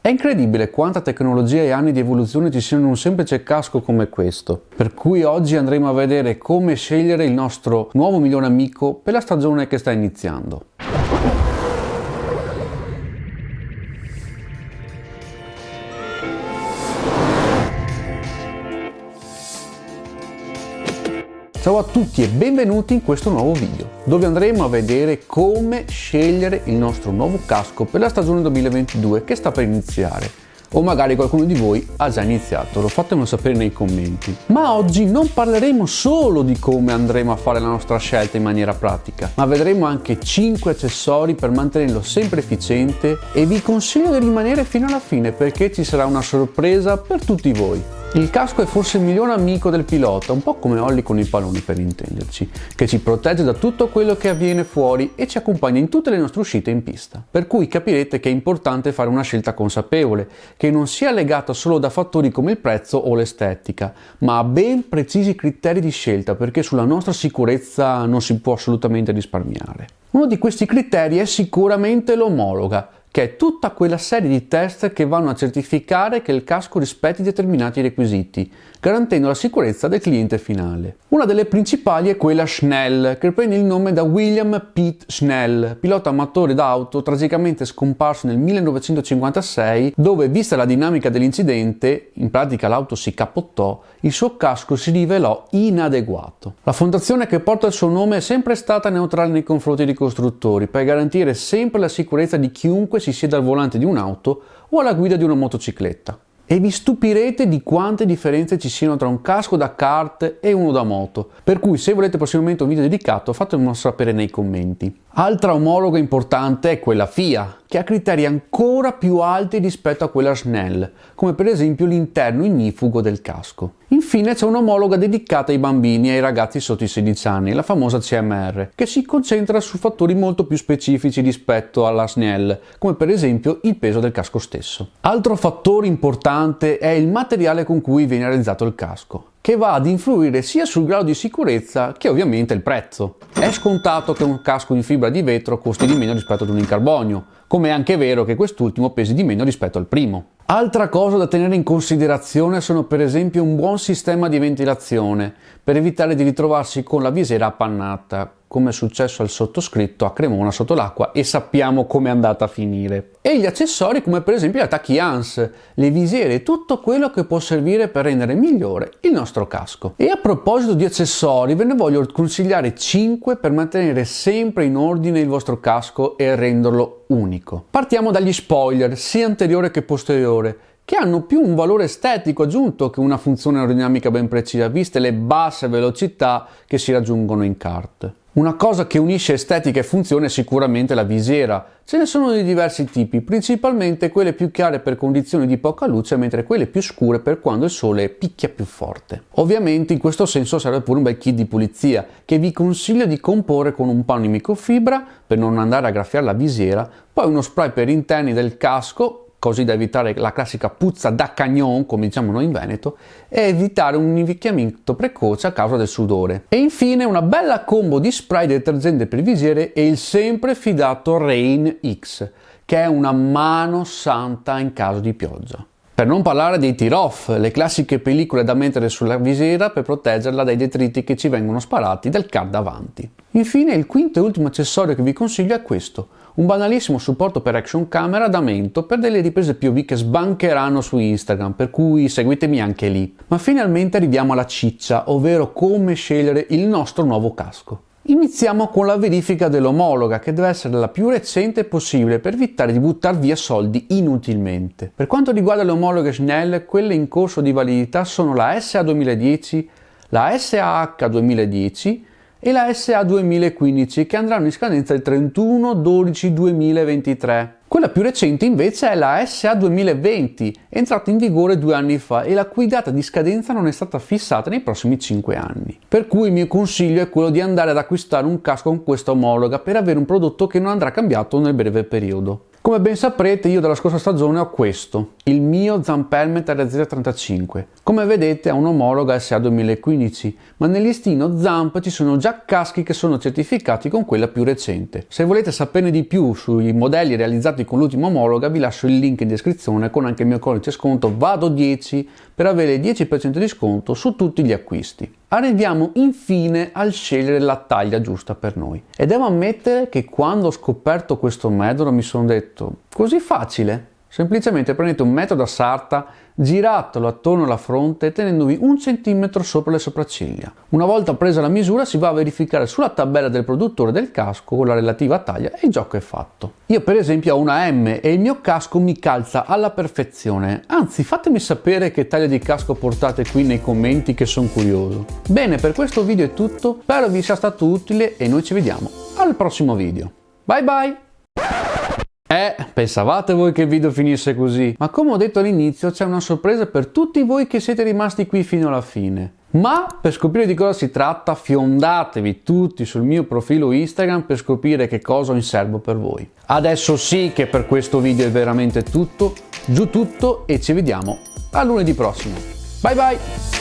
È incredibile quanta tecnologia e anni di evoluzione ci siano in un semplice casco come questo, per cui oggi andremo a vedere come scegliere il nostro nuovo migliore amico per la stagione che sta iniziando. Ciao a tutti e benvenuti in questo nuovo video, dove andremo a vedere come scegliere il nostro nuovo casco per la stagione 2022 che sta per iniziare. O magari qualcuno di voi ha già iniziato, lo fatemelo sapere nei commenti. Ma oggi non parleremo solo di come andremo a fare la nostra scelta in maniera pratica, ma vedremo anche 5 accessori per mantenerlo sempre efficiente e vi consiglio di rimanere fino alla fine perché ci sarà una sorpresa per tutti voi. Il casco è forse il migliore amico del pilota, un po' come Olli con i palloni per intenderci, che ci protegge da tutto quello che avviene fuori e ci accompagna in tutte le nostre uscite in pista. Per cui capirete che è importante fare una scelta consapevole, che non sia legata solo da fattori come il prezzo o l'estetica, ma a ben precisi criteri di scelta, perché sulla nostra sicurezza non si può assolutamente risparmiare. Uno di questi criteri è sicuramente l'omologa, che è tutta quella serie di test che vanno a certificare che il casco rispetti determinati requisiti, garantendo la sicurezza del cliente finale. Una delle principali è quella Schnell, che prende il nome da William Pitt Schnell, pilota amatore d'auto tragicamente scomparso nel 1956, dove, vista la dinamica dell'incidente, in pratica l'auto si capottò, il suo casco si rivelò inadeguato. La fondazione che porta il suo nome è sempre stata neutrale nei confronti dei costruttori, per garantire sempre la sicurezza di chiunque si sieda al volante di un'auto o alla guida di una motocicletta. E vi stupirete di quante differenze ci siano tra un casco da kart e uno da moto, per cui se volete prossimamente un video dedicato fatemelo sapere nei commenti. Altra omologa importante è quella FIA, che ha criteri ancora più alti rispetto a quella Schnell, come per esempio l'interno ignifugo del casco. Infine c'è un'omologa dedicata ai bambini e ai ragazzi sotto i 16 anni, la famosa CMR, che si concentra su fattori molto più specifici rispetto alla Schnell, come per esempio il peso del casco stesso. Altro fattore importante è il materiale con cui viene realizzato il casco, che va ad influire sia sul grado di sicurezza che ovviamente il prezzo. È scontato che un casco in fibra di vetro costi di meno rispetto ad uno in carbonio, come è anche vero che quest'ultimo pesi di meno rispetto al primo. Altra cosa da tenere in considerazione sono per esempio un buon sistema di ventilazione, per evitare di ritrovarsi con la visiera appannata, come è successo al sottoscritto a Cremona sotto l'acqua e sappiamo come è andata a finire. E gli accessori come per esempio gli attacchi ANS, le visiere e tutto quello che può servire per rendere migliore il nostro casco. E a proposito di accessori ve ne voglio consigliare 5 per mantenere sempre in ordine il vostro casco e renderlo unico. Partiamo dagli spoiler, sia anteriore che posteriore, che hanno più un valore estetico aggiunto che una funzione aerodinamica ben precisa, viste le basse velocità che si raggiungono in kart. Una cosa che unisce estetica e funzione è sicuramente la visiera. Ce ne sono di diversi tipi, principalmente quelle più chiare per condizioni di poca luce, mentre quelle più scure per quando il sole picchia più forte. Ovviamente in questo senso serve pure un bel kit di pulizia, che vi consiglio di comporre con un panno di microfibra per non andare a graffiare la visiera, poi uno spray per interni del casco, così da evitare la classica puzza da cagnon, come diciamo noi in Veneto, e evitare un invecchiamento precoce a causa del sudore. E infine una bella combo di spray detergente per visiere e il sempre fidato Rain X, che è una mano santa in caso di pioggia. Per non parlare dei tear-off, le classiche pellicole da mettere sulla visiera per proteggerla dai detriti che ci vengono sparati dal kart davanti. Infine il quinto e ultimo accessorio che vi consiglio è questo, un banalissimo supporto per action camera da mento per delle riprese POV che sbancheranno su Instagram, per cui seguitemi anche lì. Ma finalmente arriviamo alla ciccia, ovvero come scegliere il nostro nuovo casco. Iniziamo con la verifica dell'omologa, che deve essere la più recente possibile per evitare di buttare via soldi inutilmente. Per quanto riguarda le omologhe Schnell, quelle in corso di validità sono la SA 2010, la SAH 2010 e la SA 2015, che andranno in scadenza il 31/12/2023. Quella più recente invece è la SA 2020, entrata in vigore 2 anni fa e la cui data di scadenza non è stata fissata nei prossimi 5 anni. Per cui il mio consiglio è quello di andare ad acquistare un casco con questa omologa per avere un prodotto che non andrà cambiato nel breve periodo. Come ben saprete, io dalla scorsa stagione ho questo, il mio Zampelmet RZ35. Come vedete ha un'omologa SA 2015, ma nel listino Zamp ci sono già caschi che sono certificati con quella più recente. Se volete saperne di più sui modelli realizzati con l'ultima omologa, vi lascio il link in descrizione con anche il mio codice sconto VADO10 per avere il 10% di sconto su tutti gli acquisti. Arriviamo infine al scegliere la taglia giusta per noi. E devo ammettere che quando ho scoperto questo metodo mi sono detto, così facile? Semplicemente prendete un metro da sarta, giratelo attorno alla fronte tenendovi 1 centimetro sopra le sopracciglia. Una volta presa la misura si va a verificare sulla tabella del produttore del casco con la relativa taglia e il gioco è fatto. Io per esempio ho una M e il mio casco mi calza alla perfezione, anzi fatemi sapere che taglia di casco portate qui nei commenti che sono curioso. Bene, per questo video è tutto, spero vi sia stato utile e noi ci vediamo al prossimo video. Bye bye! Pensavate voi che il video finisse così? Ma come ho detto all'inizio c'è una sorpresa per tutti voi che siete rimasti qui fino alla fine. Ma per scoprire di cosa si tratta fiondatevi tutti sul mio profilo Instagram per scoprire che cosa ho in serbo per voi. Adesso sì che per questo video è veramente tutto, giù tutto e ci vediamo a lunedì prossimo. Bye bye!